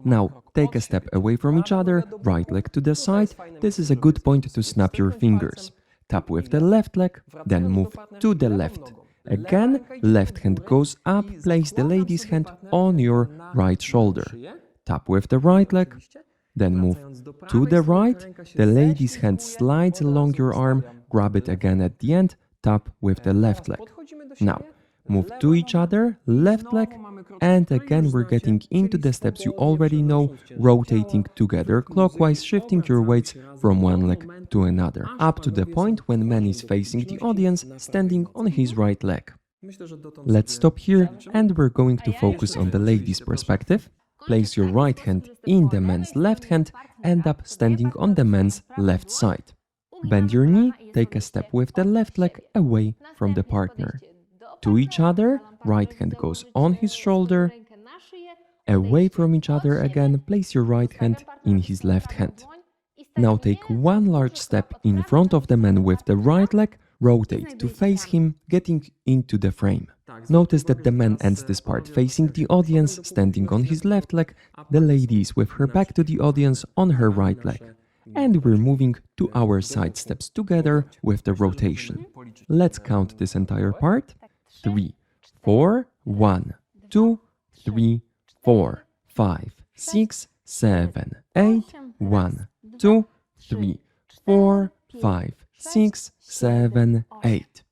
Now, take a step away from each other, right leg to the side. This is a good point to snap your fingers. Tap with the left leg, then move to the left. Again, left hand goes up, place the lady's hand on your right shoulder. Tap with the right leg, then move to the right. The lady's hand slides along your arm, grab it again at the end, tap with the left leg. Now, move to each other, left leg, and again we're getting into the steps you already know, rotating together clockwise, shifting your weights from one leg to another, up to the point when man is facing the audience, standing on his right leg. Let's stop here and we're going to focus on the lady's perspective. Place your right hand in the man's left hand, end up standing on the man's left side. Bend your knee, take a step with the left leg away from the partner. To each other, right hand goes on his shoulder. Away from each other again, place your right hand in his left hand. Now take one large step in front of the man with the right leg, rotate to face him, getting into the frame. Notice that the man ends this part facing the audience, standing on his left leg, the lady is with her back to the audience on her right leg. And we're moving to our side steps together with the rotation. Let's count this entire part. 3, 4, 1, 2, 3, 4, 5, 6, 7, 8, 1, 2, 3, 4, 5, 6, 7, 8.